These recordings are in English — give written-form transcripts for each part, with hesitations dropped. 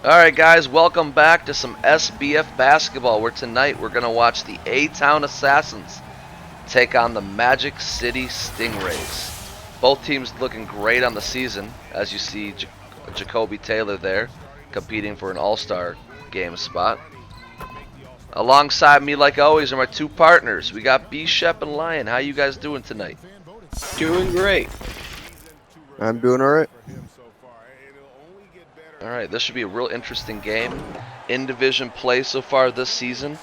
Alright guys, welcome back to some SBF basketball, where tonight we're going to watch the A-Town Assassins take on the Magic City Stingrays. Both teams looking great on the season, as you see Jacoby Taylor there, competing for an All-Star game spot. Alongside me, like always, are my two partners. We got B-Shep and Lion. How you guys doing tonight? Doing great. I'm doing alright. Alright, this should be a real interesting game. In-division play so far this season.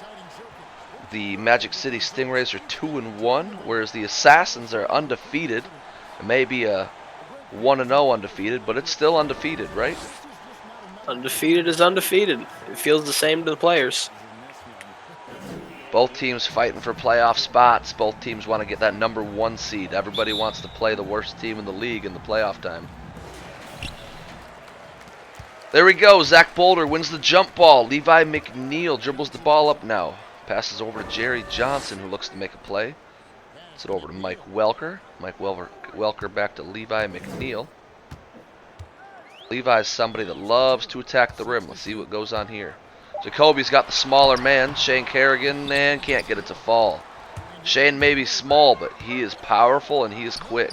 The Magic City Stingrays are 2-1, whereas the Assassins are undefeated. It may be a 1-0 undefeated, but it's still undefeated, right? Undefeated is undefeated. It feels the same to the players. Both teams fighting for playoff spots. Both teams want to get that #1 seed. Everybody wants to play the worst team in the league in the playoff time. There we go. Zach Boulder wins the jump ball. Levi McNeil dribbles the ball up now. Passes over to Jerry Johnson, who looks to make a play. It's it over to Mike Welker. Mike Welker back to Levi McNeil. Levi's somebody that loves to attack the rim. Let's see what goes on here. Jacoby's got the smaller man, Shane Kerrigan, and can't get it to fall. Shane may be small, but he is powerful and he is quick.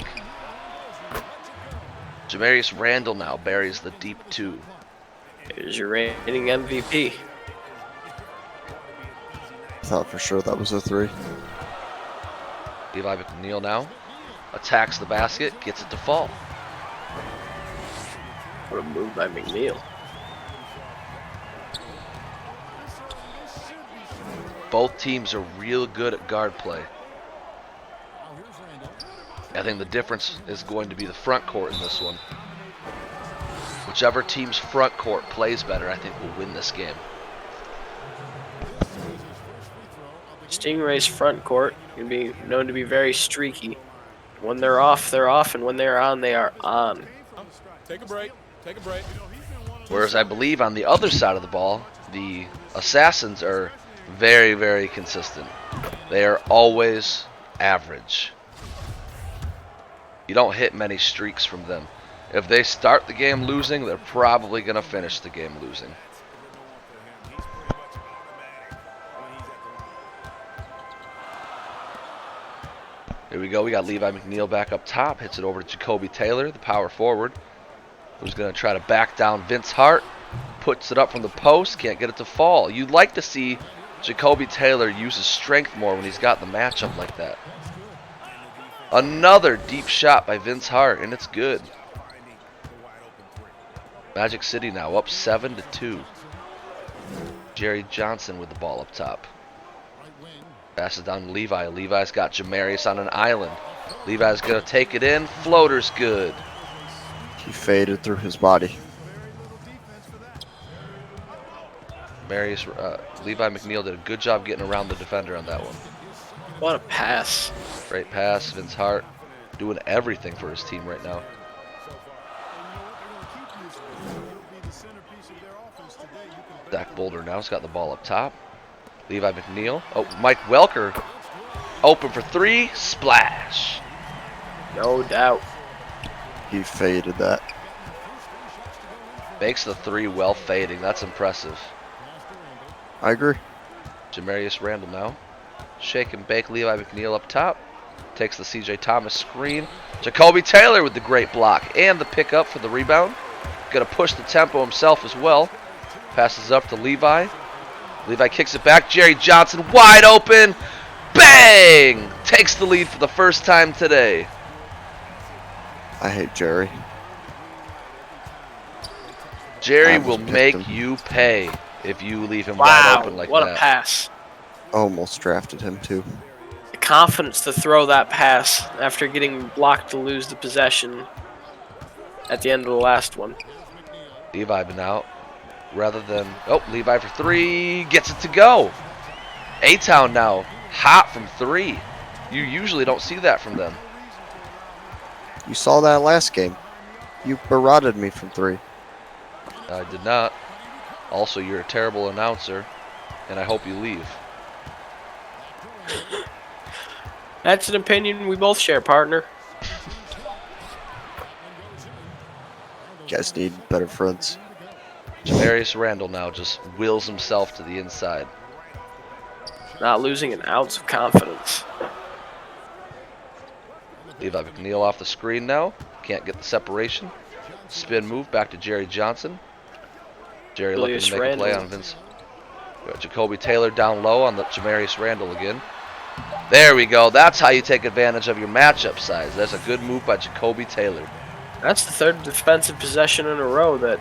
Jamarius Randall now buries the deep two. Here's your reigning MVP. Thought for sure that was a 3. Levi McNeil now attacks the basket, gets it to fall. What a move by McNeil. Both teams are real good at guard play. I think the difference is going to be the front court in this one. Whichever team's front court plays better, I think will win this game. Stingrays front court can be known to be very streaky. When they're off, and when they're on, they are on. Take a break. Take a break. Whereas I believe on the other side of the ball, the Assassins are very, very consistent. They are always average. You don't hit many streaks from them. If they start the game losing, they're probably going to finish the game losing. Here we go. We got Levi McNeil back up top. Hits it over to Jacoby Taylor, the power forward, who's going to try to back down Vince Hart. Puts it up from the post. Can't get it to fall. You'd like to see Jacoby Taylor use his strength more when he's got the matchup like that. Another deep shot by Vince Hart, and it's good. Magic City now up 7-2. Jerry Johnson with the ball up top. Passes down to Levi. Levi's got Jamarius on an island. Levi's going to take it in. Floater's good. He faded through his body. Levi McNeil did a good job getting around the defender on that one. What a pass. Great pass. Vince Hart doing everything for his team right now. Zach Boulder now's got the ball up top. Levi McNeil. Oh, Mike Welker. Open for 3. Splash. No doubt. He faded that. Makes the 3 well fading. That's impressive. I agree. Jamarius Randall now. Shake and bake. Levi McNeil up top. Takes the CJ Thomas screen. Jacoby Taylor with the great block and the pickup for the rebound. Going to push the tempo himself as well. Passes up to Levi. Levi kicks it back. Jerry Johnson wide open. Bang! Takes the lead for the first time today. I hate Jerry. Jerry I will picked make him. you pay if you leave him wide open like what that. a pass. Almost drafted him too. The confidence to throw that pass after getting blocked to lose the possession at the end of the last one. Levi been out. Rather than, Levi for 3, gets it to go. A-Town now, hot from 3. You usually don't see that from them. You saw that last game. You barraged me from 3. I did not. Also, you're a terrible announcer, and I hope you leave. That's an opinion we both share, partner. You guys need better friends. Jamarius Randall now just wills himself to the inside. Not losing an ounce of confidence. Levi McNeil off the screen now. Can't get the separation. Spin move back to Jerry Johnson. Jerry looking to make a play on Vince. Got Jacoby Taylor down low on the Jamarius Randall again. There we go. That's how you take advantage of your matchup size. That's a good move by Jacoby Taylor. That's the third defensive possession in a row that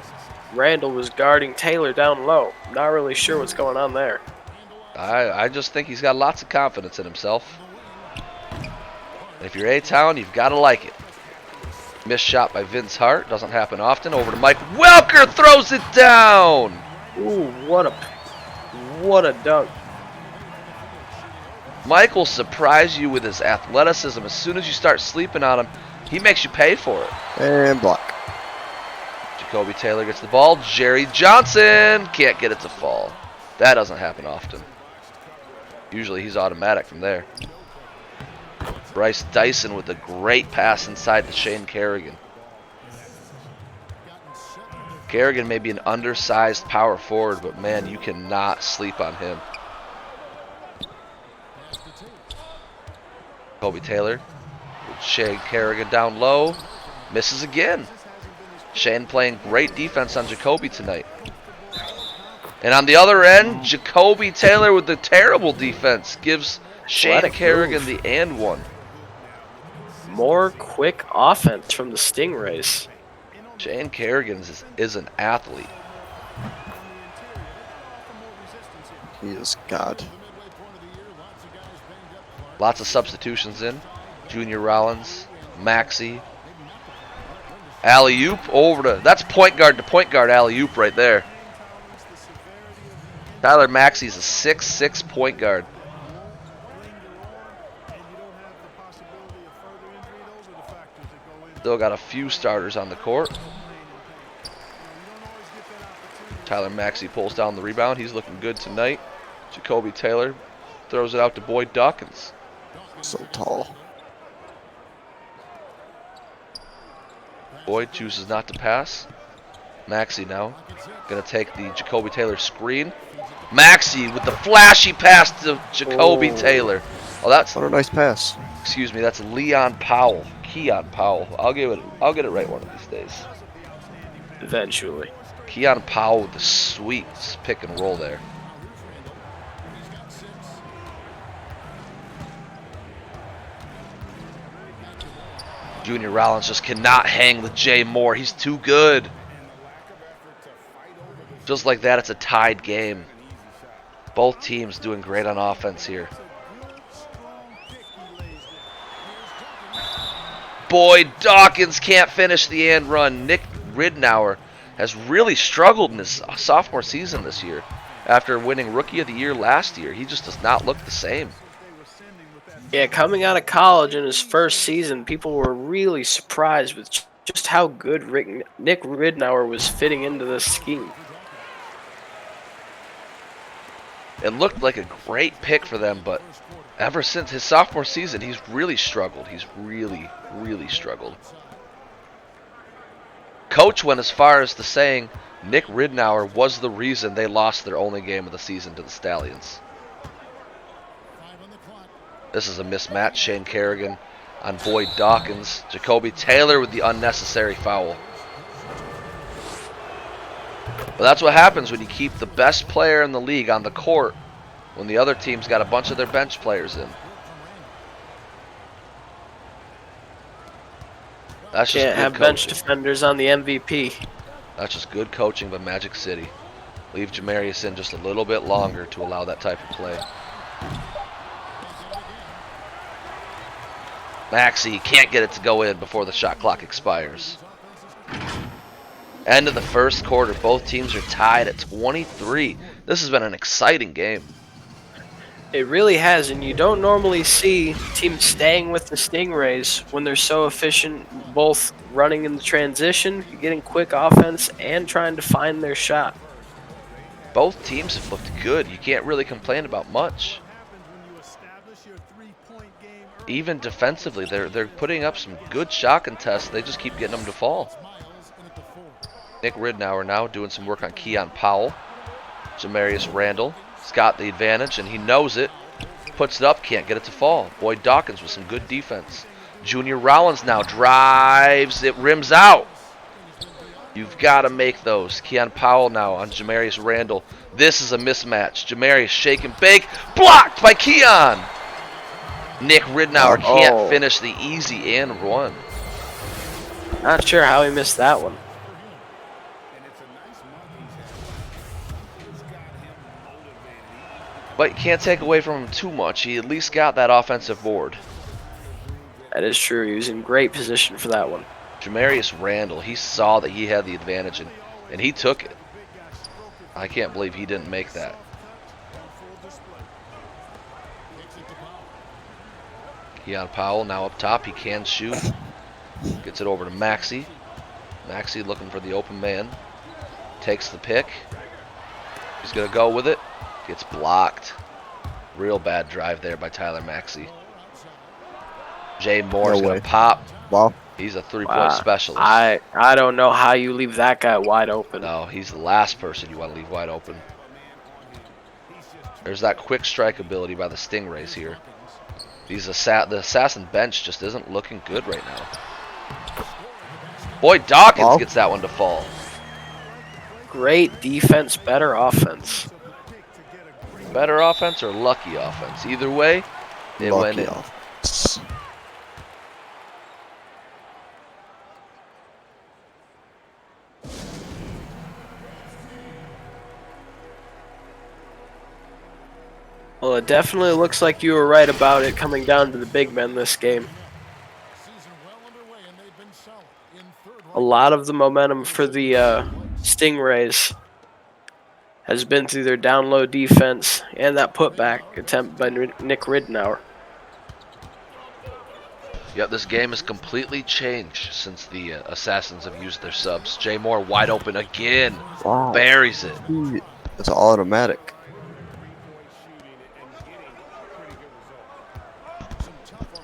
Randall was guarding Taylor down low. Not really sure what's going on there. I just think he's got lots of confidence in himself. And if you're A-Town, you've got to like it. Missed shot by Vince Hart. Doesn't happen often. Over to Mike Welker. Throws it down. Ooh, what a dunk. Mike will surprise you with his athleticism. As soon as you start sleeping on him, he makes you pay for it. And block. Jacoby Taylor gets the ball. Jerry Johnson can't get it to fall. That doesn't happen often. Usually he's automatic from there. Bryce Dyson with a great pass inside to Shane Kerrigan. Kerrigan may be an undersized power forward, but man, you cannot sleep on him. Jacoby Taylor with Shane Kerrigan down low. Misses again. Shane playing great defense on Jacoby tonight. And on the other end, Jacoby Taylor with the terrible defense gives Shane Kerrigan the and one. More quick offense from the Stingrays. Shane Kerrigan is an athlete. He is God. Lots of substitutions in. Junior Rollins, Maxey. Alley-oop over to... That's point guard to point guard alley-oop right there. Tyler Maxey's a 6'6" point guard. Still got a few starters on the court. Tyler Maxey pulls down the rebound. He's looking good tonight. Jacoby Taylor throws it out to Boyd Dawkins. So tall. Boyd chooses not to pass. Maxey now going to take the Jacoby Taylor screen. Maxey with the flashy pass to Jacoby Taylor. Oh, that's... What a nice pass. Excuse me, that's Leon Powell. Keon Powell. I'll get it right one of these days. Eventually. Keon Powell with the sweet pick and roll there. Junior Rollins just cannot hang with Jay Moore. He's too good. Just like that, it's a tied game. Both teams doing great on offense here. Boyd Dawkins can't finish the and run. Nick Ridnour has really struggled in his sophomore season this year. After winning Rookie of the Year last year, he just does not look the same. Yeah, coming out of college in his first season, people were really surprised with just how good Nick Ridnour was fitting into this scheme. It looked like a great pick for them, but ever since his sophomore season, he's really struggled. He's really, really struggled. Coach went as far as to saying Nick Ridnour was the reason they lost their only game of the season to the Stallions. This is a mismatch. Shane Kerrigan on Boyd Dawkins. Jacoby Taylor with the unnecessary foul. But that's what happens when you keep the best player in the league on the court when the other team's got a bunch of their bench players in. That's just Can't have good bench coaching. defenders on the MVP. That's just good coaching by Magic City. Leave Jamarius in just a little bit longer to allow that type of play. Maxey can't get it to go in before the shot clock expires. End of the first quarter. Both teams are tied at 23. This has been an exciting game. It really has, and you don't normally see teams staying with the Stingrays when they're so efficient, both running in the transition, getting quick offense, and trying to find their shot. Both teams have looked good. You can't really complain about much. Even defensively, they're putting up some good shot contests. They just keep getting them to fall. Nick Ridnour now doing some work on Keon Powell. Jamarius Randall has got the advantage, and he knows it. Puts it up, can't get it to fall. Boyd Dawkins with some good defense. Junior Rollins now drives, it rims out. You've got to make those. Keon Powell now on Jamarius Randall. This is a mismatch. Jamarius shake and bake, blocked by Keon. Nick Ridnour can't finish the easy and one. Not sure how he missed that one. But you can't take away from him too much. He at least got that offensive board. That is true. He was in great position for that one. Jamarius Randall, he saw that he had the advantage, and he took it. I can't believe he didn't make that. Keon Powell now up top. He can shoot. Gets it over to Maxey. Maxey looking for the open man. Takes the pick. He's going to go with it. Gets blocked. Real bad drive there by Tyler Maxey. Jay Moore's going to pop. Wow. He's a three-point specialist. I don't know how you leave that guy wide open. No, he's the last person you want to leave wide open. There's that quick strike ability by the Stingrays here. The Assassin bench just isn't looking good right now. Boyd Dawkins gets that one to fall. Great defense, better offense. Better offense or lucky offense? Either way, it went in. Offense. Well, it definitely looks like you were right about it coming down to the big men this game. A lot of the momentum for the Stingrays has been through their down low defense and that putback attempt by Nick Ridnour. Yep, this game has completely changed since the Assassins have used their subs. Jay Moore wide open again. Wow. Buries it. It's automatic.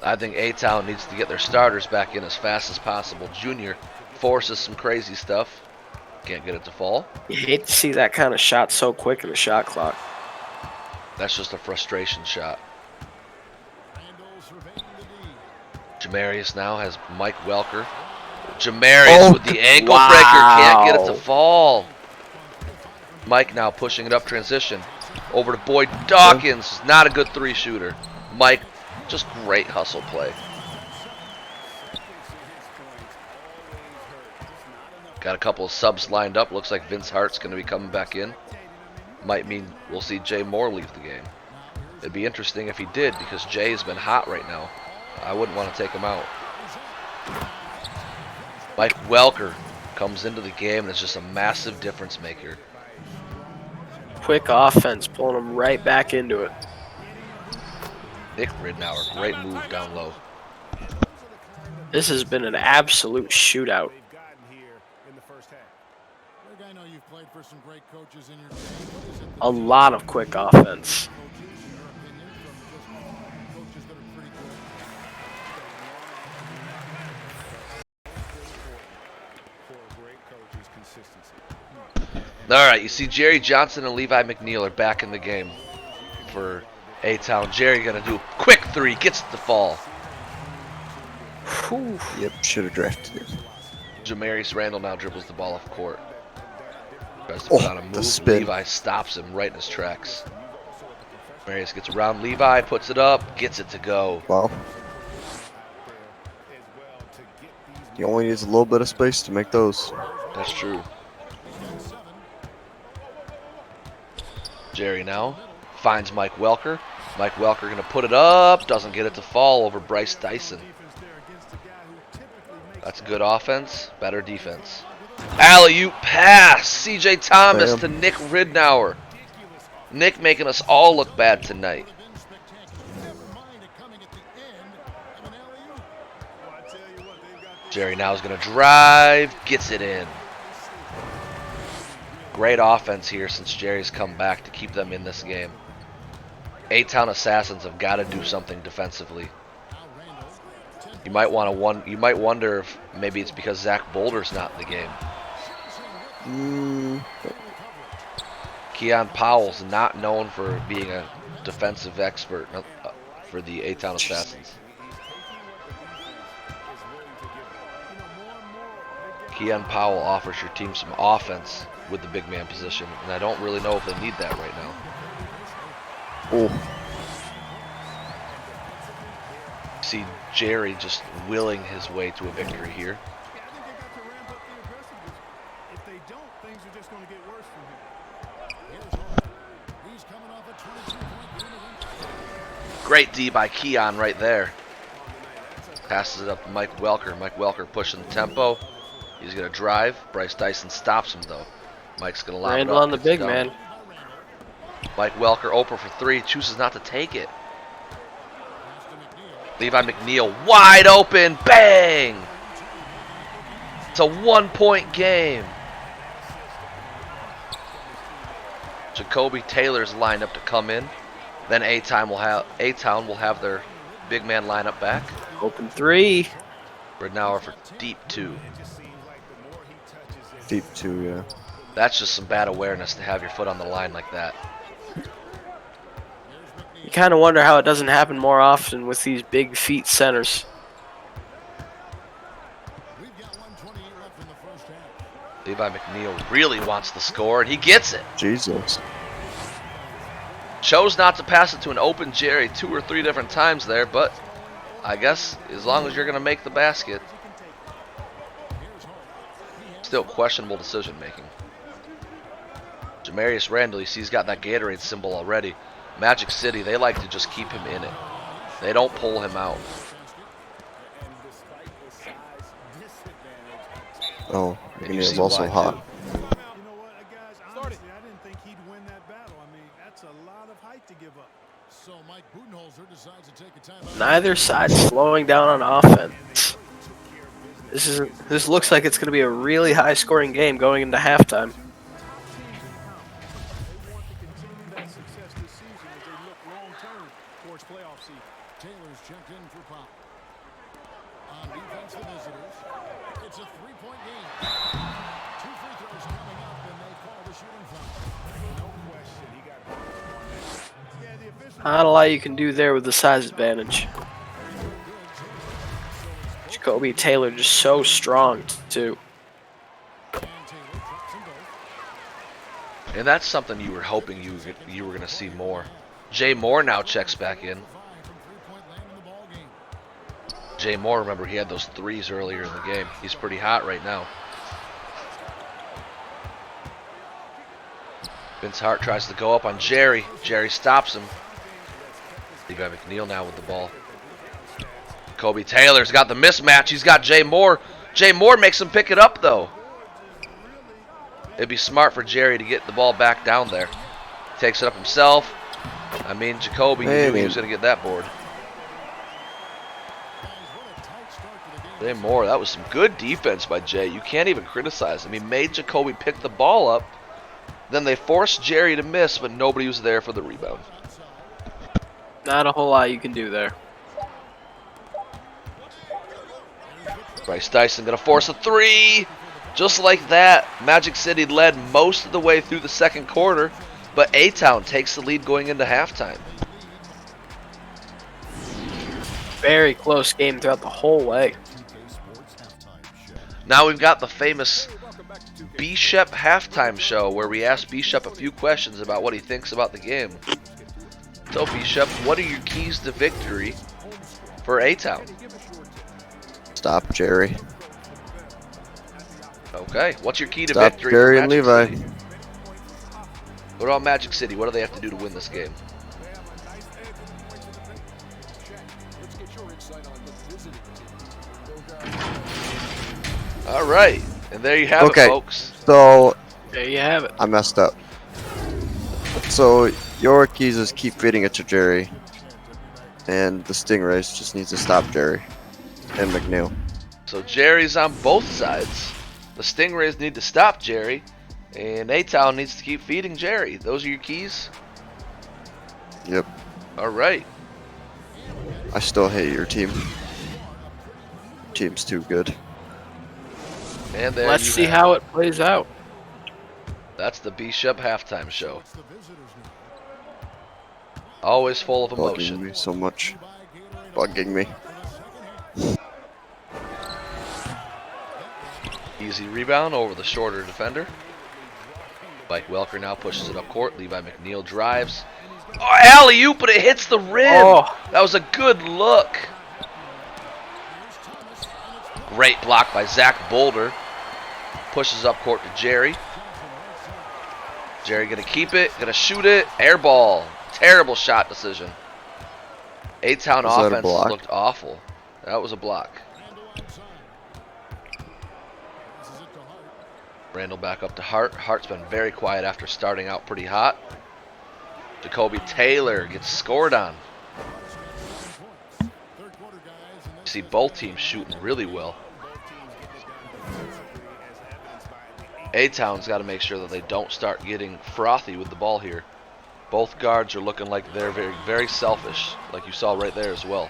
I think A-Town needs to get their starters back in as fast as possible. Junior forces some crazy stuff. Can't get it to fall. You hate to see that kind of shot so quick in the shot clock. That's just a frustration shot. Jamarius now has Mike Welker. Jamarius with the ankle breaker. Can't get it to fall. Mike now pushing it up transition. Over to Boyd Dawkins. Not a good three shooter. Mike, just great hustle play. Got a couple of subs lined up. Looks like Vince Hart's going to be coming back in. Might mean we'll see Jay Moore leave the game. It'd be interesting if he did, because Jay has been hot right now. I wouldn't want to take him out. Mike Welker comes into the game and is just a massive difference maker. Quick offense, pulling him right back into it. Nick Ridnour, great move down low. This has been an absolute shootout. A lot of quick offense. All right, you see Jerry Johnson and Levi McNeil are back in the game for A-Town. Jerry going to do a quick three, gets it to fall. Whew. Yep, should have drafted it. Jamarius Randall now dribbles the ball off court. Tries to put on a move. Spin. Levi stops him right in his tracks. Jamarius gets around Levi, puts it up, gets it to go. Wow. He only needs a little bit of space to make those. That's true. Jerry now finds Mike Welker. Mike Welker going to put it up. Doesn't get it to fall over Bryce Dyson. That's good offense, better defense. Alley-oop pass. CJ Thomas to Nick Ridnour. Nick making us all look bad tonight. Jerry now is going to drive. Gets it in. Great offense here since Jerry's come back to keep them in this game. A-Town Assassins have got to do something defensively. You might wonder if maybe it's because Zach Boulder's not in the game. Keon Powell's not known for being a defensive expert for the A-Town Assassins. Keon Powell offers your team some offense with the big man position, and I don't really know if they need that right now. Oh, See Jerry just willing his way to a victory here. If they don't, things are just going to get worse from here. He's coming off a 22-point game. Great D by Keon right there. Passes it up to Mike Welker. Mike Welker pushing the tempo. He's going to drive. Bryce Dyson stops him, though. Mike's going to lob it Randall up. on the gets big down. man. Mike Welker open for 3. Chooses not to take it. Levi McNeil wide open. Bang! It's a 1-point game. Jacoby Taylor's lined up to come in. Then A-Town will have their big man lineup back. Open 3. Bernauer for deep 2. deep 2, yeah. That's just some bad awareness to have your foot on the line like that. You kind of wonder how it doesn't happen more often with these big feet centers. Levi McNeil really wants the score, and he gets it. Jesus. Chose not to pass it to an open Jerry 2 or 3 different times there, but I guess as long as you're going to make the basket. Still questionable decision making. Jamarius Randall, you see he's got that Gatorade symbol already. Magic City, they like to just keep him in it. They don't pull him out. Oh, And you McNeil's see also why, hot. You know what, guys? Honestly, I didn't think he'd win that battle. I mean, that's a lot of height to give up. So Mike Budenholzer decides to take a timeout. Neither side slowing down on offense. This looks like it's going to be a really high-scoring game going into halftime. They want to continue that success this season as they look long-term towards playoff seed. Taylor's checked in for Pop. On defense, the visitors. It's a three-point game. 2 free throws coming up, and they call the shooting foul. No question, he got hurt on that. Yeah, the official. Not a lot you can do there with the size advantage. Jacoby Taylor just so strong, too. And Taylor drops them both. And that's something you were hoping you were going to see more. Jay Moore now checks back in. 5 from three-point land in the ball game. Jay Moore, remember, he had those 3s earlier in the game. He's pretty hot right now. Vince Hart tries to go up on Jerry. Jerry stops him. Levi McNeil now with the ball. Kobe Taylor's got the mismatch. He's got Jay Moore. Jay Moore makes him pick it up, though. It'd be smart for Jerry to get the ball back down there. Takes it up himself. I mean, Jacoby knew he was going to get that board. Jay Moore, that was some good defense by Jay. You can't even criticize him. He made Jacoby pick the ball up. Then they forced Jerry to miss, but nobody was there for the rebound. Not a whole lot you can do there. Bryce Dyson going to force a 3. Just like that, Magic City led most of the way through the second quarter, but A-Town takes the lead going into halftime. Very close game throughout the whole way. Now we've got the famous B-Shep halftime show where we ask B-Shep a few questions about what he thinks about the game. So B-Shep, what are your keys to victory for A-Town? Stop Jerry. Okay, what's your key to Stop victory Jerry for and Magic Levi. City? What about Magic City? What do they have to do to win this game? All right, and there you have Okay. it, folks. So, There you have it. I messed up. So, your keys is keep feeding it to Jerry. And the Stingrays just needs to stop Jerry. And McNeil. So Jerry's on both sides. The Stingrays need to stop Jerry, and A-Town needs to keep feeding Jerry. Those are your keys? Yep. All right. I still hate your team. Team's too good. And there Let's you see have how it plays out. That's the B-Shep halftime show. It's the visitors now. Always full of Bugging emotion. me so much. Bugging me. Easy rebound over the shorter defender. Mike Welker now pushes it up court. Levi McNeil drives. Oh, alley-oop, but it hits the rim. Oh. That was a good look. Great block by Zach Boulder. Pushes up court to Jerry. Jerry gonna keep it, gonna shoot it. Air ball. Terrible shot decision. A-Town Was that a offense block? looked awful. That was a block. Randall back up to Hart. Hart's been very quiet after starting out pretty hot. Jacoby Taylor gets scored on. You see both teams shooting really well. A-Town's got to make sure that they don't start getting frothy with the ball here. Both guards are looking like they're very, very selfish, like you saw right there as well.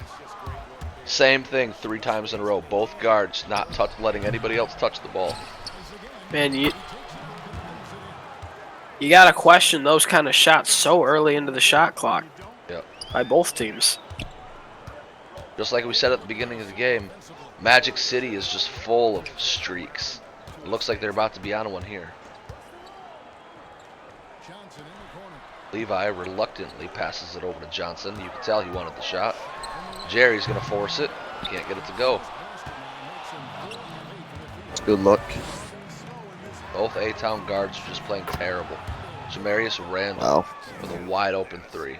Same thing 3 times in a row. Both guards not letting anybody else touch the ball. Man, you got to question those kind of shots so early into the shot clock Yep. by both teams. Just like we said at the beginning of the game, Magic City is just full of streaks. It looks like they're about to be on one here. Levi reluctantly passes it over to Johnson. You can tell he wanted the shot. Jerry's going to force it. Can't get it to go. It's a good look. Both A-Town guards are just playing terrible. Jamarius Randall Wow. with a wide open 3.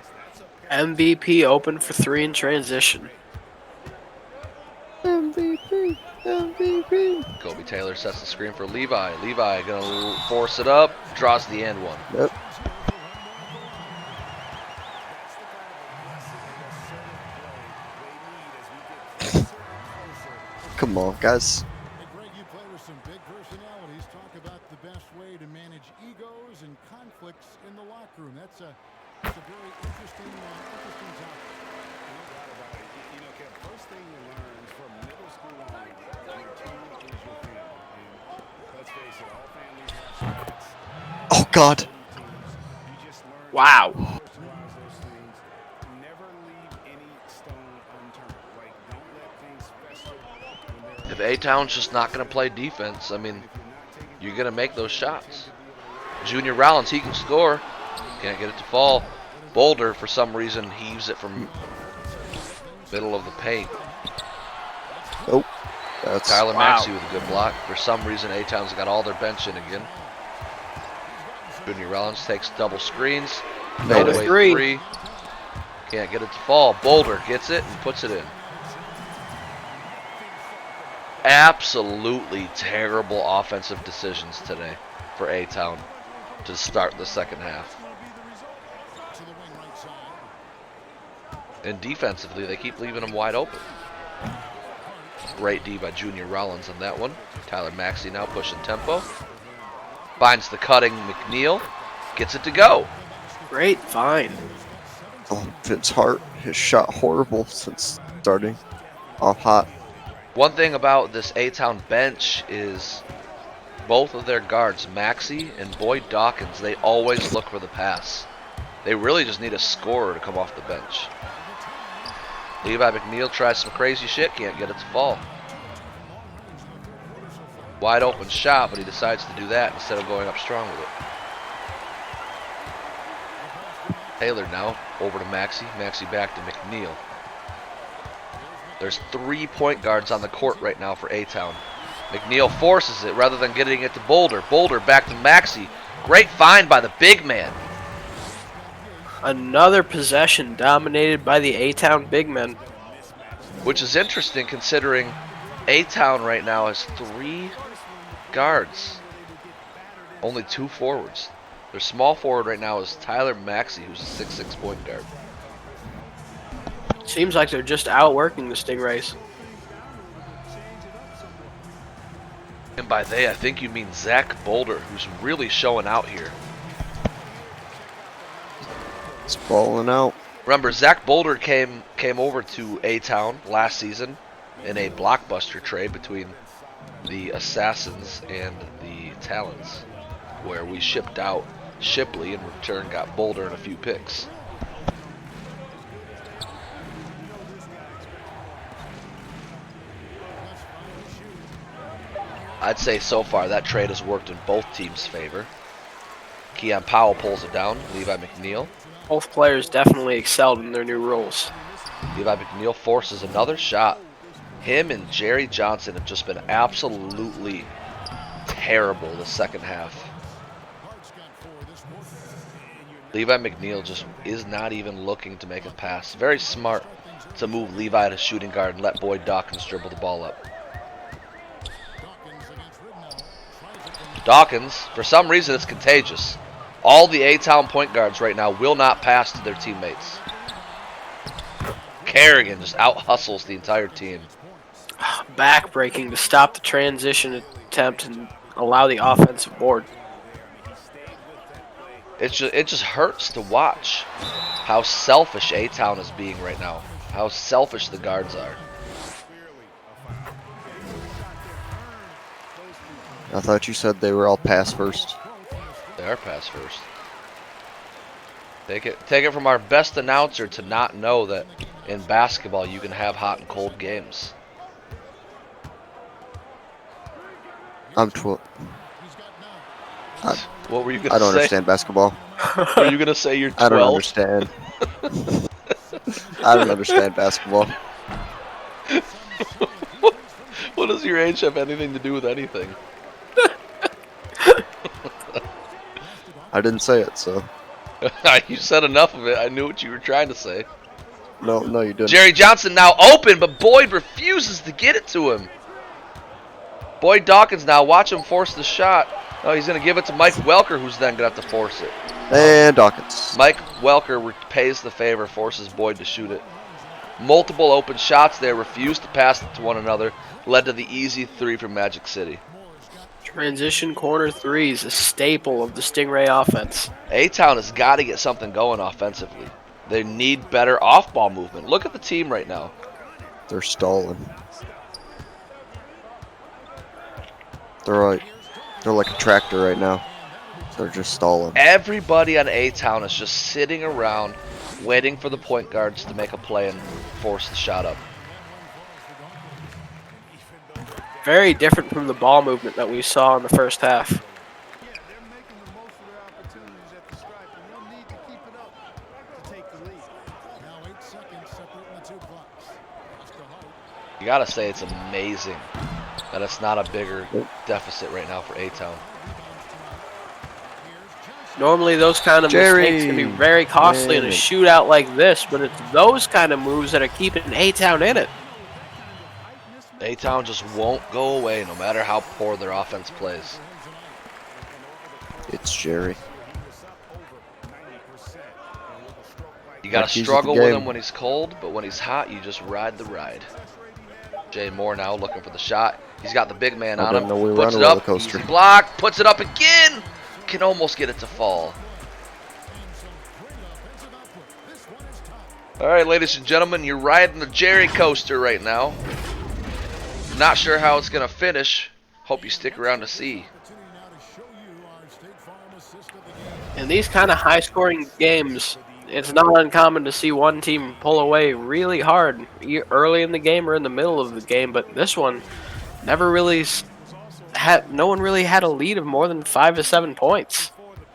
MVP open for 3 in transition. MVP. MVP. Kobe Taylor sets the screen for Levi. Levi going to force it up. Draws the and one. Yep. Come on, guys. Hey, Greg, you play with some big personalities. Talk about the best way to manage egos and conflicts in the locker room. That's a very interesting topic. You know, Kev, first thing you learn from middle school on, your team is your family. And let's face it, all families have sports. Oh, God. You just learn Wow. to personalize those things. Never leave any stone unturned. Like, don't let things fester when they're If A-Town's just not going to play defense, I mean, you're going to make those shots. Junior Rollins, he can score. Can't get it to fall. Boulder, for some reason, heaves it from middle of the paint. Oh, that's Tyler Wow. Maxey with a good block. For some reason, A-Town's got all their bench in again. Junior Rollins takes double screens. Nailed it. Fadeaway Three. 3. Can't get it to fall. Boulder gets it and puts it in. Absolutely terrible offensive decisions today for A-Town to start the second half. And defensively, they keep leaving them wide open. Great D by Junior Rollins on that one. Tyler Maxey now pushing tempo. Finds the cutting McNeil. Gets it to go. Great find. oh, Vince Hart has shot horrible since starting off hot. One thing about this A-Town bench is both of their guards, Maxey and Boyd Dawkins, they always look for the pass. They really just need a scorer to come off the bench. Levi McNeil tries some crazy shit, can't get it to fall. Wide open shot, but he decides to do that instead of going up strong with it. Taylor now over to Maxey. Maxey back to McNeil. There's 3 point guards on the court right now for A-Town. McNeil forces it rather than getting it to Boulder. Boulder back to Maxey. Great find by the big man. Another possession dominated by the A-Town big men. Which is interesting considering A-Town right now has 3 guards. Only 2 forwards. Their small forward right now is Tyler Maxey, who's a 6'6" point guard. Seems like they're just outworking the Stingrays. And by they, I think you mean Zach Boulder, who's really showing out here. It's balling out. Remember, Zach Boulder came over to A-Town last season in a blockbuster trade between the Assassins and the Talons. where we shipped out Shipley and in return got Boulder and a few picks. I'd say so far that trade has worked in both teams' favor. Keon Powell pulls it down. Levi McNeil. Both players definitely excelled in their new roles. Levi McNeil forces another shot. Him and Jerry Johnson have just been absolutely terrible the second half. Levi McNeil just is not even looking to make a pass. Very smart to move Levi to shooting guard and let Boyd Dawkins dribble the ball up. Dawkins, for some reason it's contagious. All the A-Town point guards right now will not pass to their teammates. Kerrigan just out-hustles the entire team. Back-breaking to stop the transition attempt and allow the offensive board. It just hurts to watch how selfish A-Town is being right now. How selfish the guards are. I thought you said they were all pass first. They are pass first. Take it from our best announcer to not know that in basketball you can have hot and cold games. I'm 12. What were you gonna I don't say? understand basketball. Were you gonna say you're 12? I don't understand. I don't understand basketball. What does your age have anything to do with anything? I didn't say it, so. You said enough of it. I knew what you were trying to say. No, you didn't. Jerry Johnson now open, but Boyd refuses to get it to him. Boyd Dawkins now, watch him force the shot. Oh, he's going to give it to Mike Welker, who's then going to have to force it. And Dawkins. Mike Welker repays the favor, forces Boyd to shoot it. Multiple open shots there, refused to pass it to one another, led to the easy three from Magic City. Transition corner threes, a staple of the Stingray offense. A-Town has got to get something going offensively. They need better off-ball movement. Look at the team right now. They're stalling. They're like a tractor right now. They're just stalling. Everybody on A-Town is just sitting around waiting for the point guards to make a play and force the shot up. Very different from the ball movement that we saw in the first half. Yeah, they're making the most of their opportunities at the stripe, and they'll need to keep it up to take the lead. Now 8 seconds separating the two clocks. Pass to Hart. You gotta say it's amazing that it's not a bigger deficit right now for A-Town. Normally those kind of mistakes can be very costly in a shootout like this, but it's those kind of moves that are keeping A-Town in it. A-Town just won't go away no matter how poor their offense plays. It's Jerry. You gotta Keys of the struggle with game. him when he's cold, but when he's hot, you just ride the ride. Jay Moore now looking for the shot. He's got the big man I on didn't him. know we were Puts on it a roller up, coaster. easy block, puts it up again. Can almost get it to fall. All right, ladies and gentlemen, you're riding the Jerry coaster right now. Not sure how it's gonna finish. Hope you stick around to see. In these kind of high-scoring games, it's not uncommon to see one team pull away really hard early in the game or in the middle of the game, but this one never really had. No one really had a lead of more than 5 to 7 points.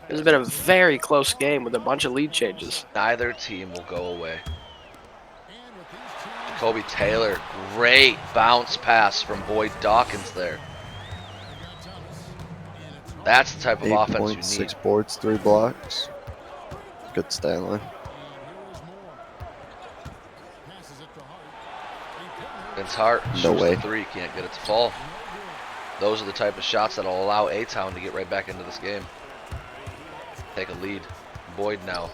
This has been a very close game with a bunch of lead changes. Neither team will go away. Kobe Taylor, great bounce pass from Boyd Dawkins there. That's the type of offense you need. 6 boards, 3 blocks. Good stat line. Vince Hart No shoots way. the three, can't get it to fall. Those are the type of shots that will allow A-Town to get right back into this game. Take a lead. Boyd now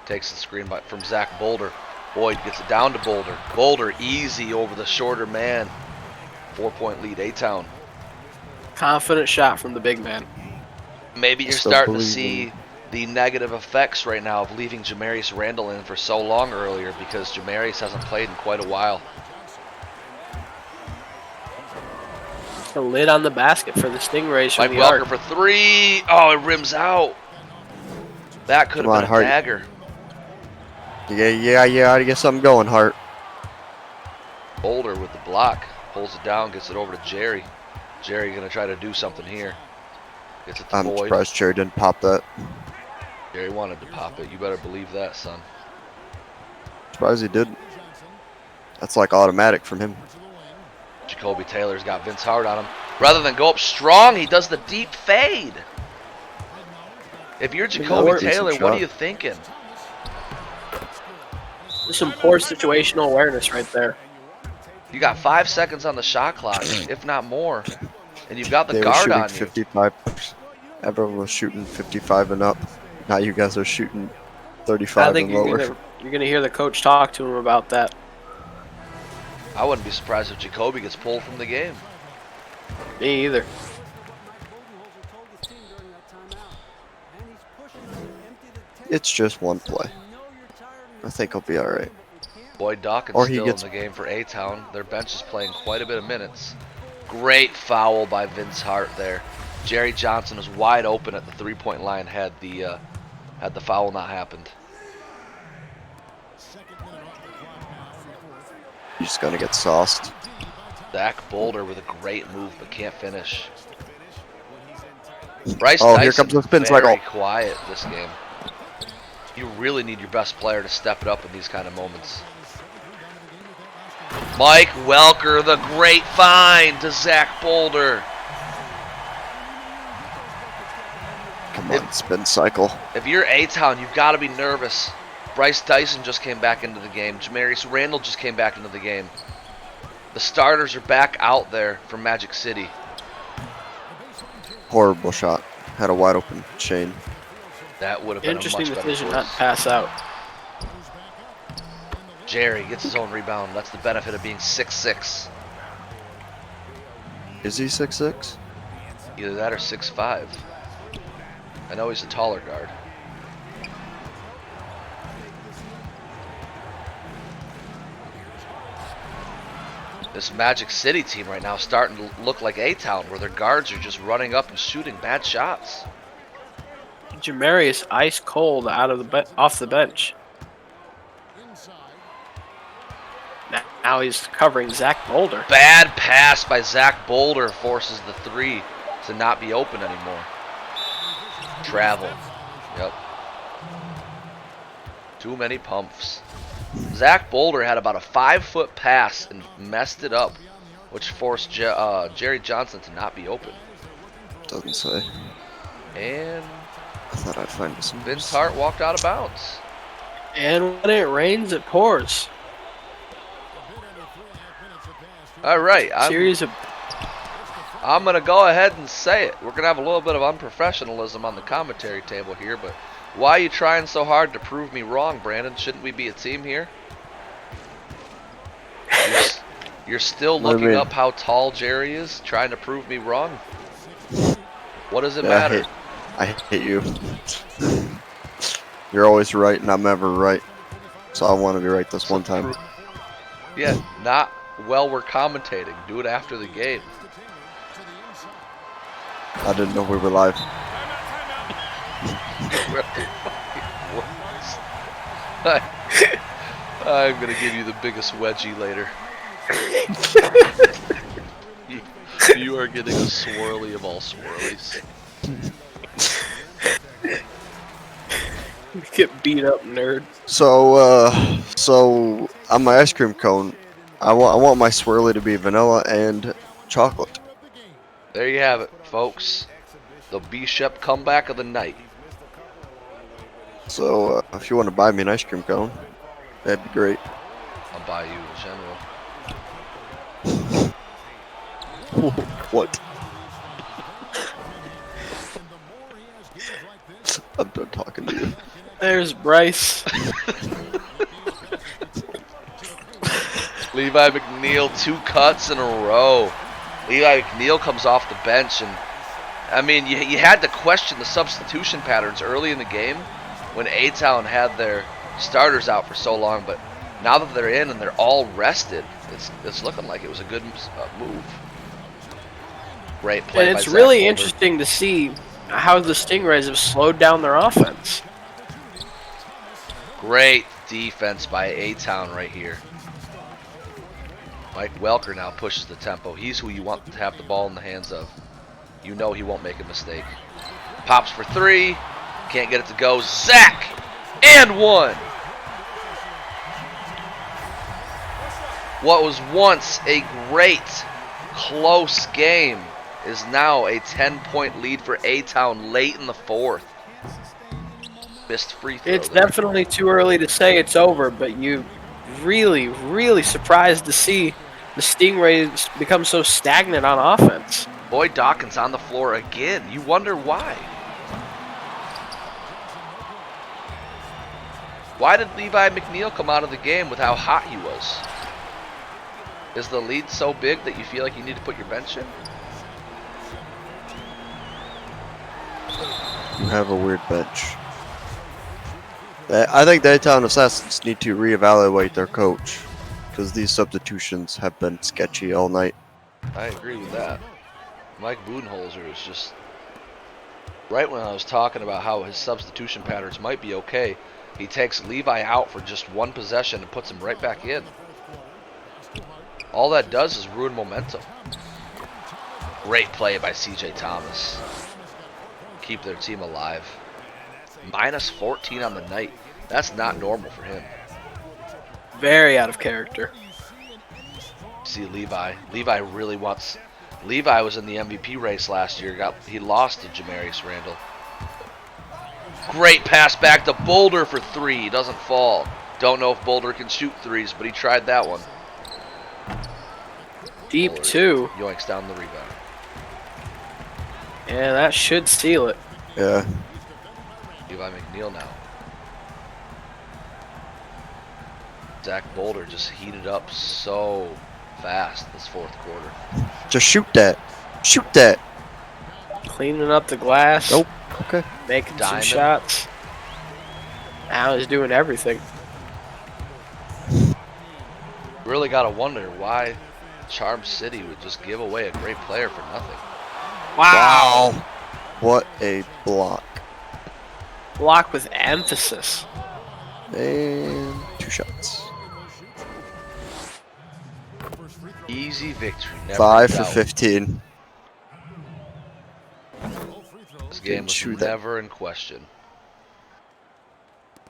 takes the screen from Zach Boulder. Boyd gets it down to Boulder. Boulder easy over the shorter man. 4-point lead, A-Town. Confident shot from the big man. Maybe you're Still starting to believing. see the negative effects right now of leaving Jamarius Randall in for so long earlier because Jamarius hasn't played in quite a while. the lid on the basket for the Stingrays Mike from the arc. Welker for three. Oh, it rims out. That could Come have on, been a Hart. dagger. Yeah. I get something going, Hart. Boulder with the block. Pulls it down, gets it over to Jerry. Jerry going to try to do something here. Gets it to I'm Boyd. surprised Cherry didn't pop that. Jerry wanted to pop it. You better believe that, son. Surprised he didn't. That's like automatic from him. Jacoby Taylor's got Vince Hart on him. Rather than go up strong, he does the deep fade. If you're Jacoby Decent Taylor, what shot. are you thinking? There's some poor situational awareness right there. You got 5 seconds on the shot clock, if not more. And you've got the They were guard shooting on you. 55. Everyone was shooting 55 and up. Now you guys are shooting 35 I think and lower. you're gonna hear the coach talk to him about that. I wouldn't be surprised if Jacoby gets pulled from the game. Me either. It's just one play. I think he'll be all right. Boyd Dawkins Or he still gets- in the game for A-Town. Their bench is playing quite a bit of minutes. Great foul by Vince Hart there. Jerry Johnson was wide open at the three-point line had the foul not happened. He's just gonna get sauced. Zach Boulder with a great move but can't finish. Bryce Oh, Dyson here comes the spin very cycle. quiet this game. You really need your best player to step it up in these kind of moments. Mike Welker, the great find to Zach Boulder. Come on, spin cycle. If you're A-Town, you've got to be nervous. Bryce Dyson just came back into the game. Jamarius Randall just came back into the game. The starters are back out there for Magic City. Horrible shot. Had a wide open chain. That would have been Interesting a much better decision not choice. to pass out. Jerry gets his own rebound. That's the benefit of being 6'6". Is he 6'6"? Either that or 6'5". I know he's a taller guard. This Magic City team right now is starting to look like A-Town, where their guards are just running up and shooting bad shots. Jamarius ice cold out of off the bench. Now he's covering Zach Boulder. Bad pass by Zach Boulder forces the three to not be open anymore. Travel. Yep. Too many pumps. Zach Boulder had about a 5-foot pass and messed it up, which forced Jerry Johnson to not be open. Doesn't say. And I thought I'd find some. Vince Hart walked out of bounds. And when it rains, it pours. All right, Series of I'm going to go ahead and say it. We're going to have a little bit of unprofessionalism on the commentary table here, but why are you trying so hard to prove me wrong, Brandon? Shouldn't we be a team here? You're still What do you looking mean? up how tall Jerry is, trying to prove me wrong? What does it Yeah, matter? I hate you. You're always right, and I'm ever right. So I want to be right this one time. Yeah, not while we're commentating. Do it after the game. I didn't know we were live. I'm going to give you the biggest wedgie later. You are getting a swirly of all swirlies. get beat up, nerd. So on my ice cream cone, I want my swirly to be vanilla and chocolate. There you have it, folks. The B-Shep comeback of the night. So if you want to buy me an ice cream cone, that'd be great. I'll buy you in general. What? I'm done talking to you. There's Bryce. Levi McNeil, 2 cuts in a row. Levi McNeil comes off the bench, and I mean, you had to question the substitution patterns early in the game when A-Town had their starters out for so long, but now that they're in and they're all rested, it's looking like it was a good move. Great play And by it's Zach really Boulder. interesting to see how the Stingrays have slowed down their offense. Great defense by A-Town right here. Mike Welker now pushes the tempo. He's who you want to have the ball in the hands of. You know he won't make a mistake. Pops for three. Can't get it to go. Zach! And one! What was once a great, close game is now a 10-point lead for A-Town late in the fourth. Missed free throw It's there. definitely too early to say it's over, but you really, really surprised to see the Stingrays become so stagnant on offense. Boyd Dawkins on the floor again. You wonder why. Why did Levi McNeil come out of the game with how hot he was? Is the lead so big that you feel like you need to put your bench in? You have a weird bench. I think the A-Town Assassins need to reevaluate their coach, because these substitutions have been sketchy all night. I agree with that. Mike Budenholzer is just... Right when I was talking about how his substitution patterns might be okay, he takes Levi out for just one possession and puts him right back in. All that does is ruin momentum. Great play by CJ Thomas. Keep their team alive. Minus 14 on the night. That's not normal for him. Very out of character. See Levi. Levi really wants... Levi was in the MVP race last year. He lost to Jamarius Randall. Great pass back to Boulder for three. He doesn't fall. Don't know if Boulder can shoot threes, but he tried that one. Deep Boulder two. yoinks down the rebound. Yeah, that should seal it. Yeah. Levi McNeil now. Zach Boulder just heated up so fast this fourth quarter. Just shoot that. Shoot that. Cleaning up the glass. Nope. Okay. Making Diamond. some shots. Now he's doing everything. Really got to wonder why Charm City would just give away a great player for nothing. Wow. What a block. Block with emphasis. And 2 shots. Easy victory. Never 5 in for doubt. 15. This game was Shoot that. never in question.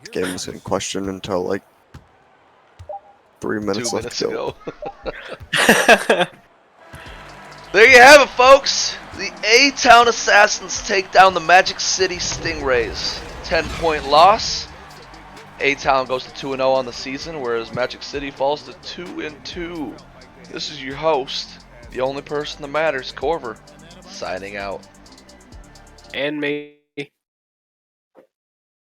This game was in question until like 3 minutes 2 left minutes to go. ago. There you have it, folks. The A-Town Assassins take down the Magic City Stingrays. 10-point loss. A-Town goes to 2-0 on the season, whereas Magic City falls to 2-2. This is your host, the only person that matters, Corver, signing out. And me.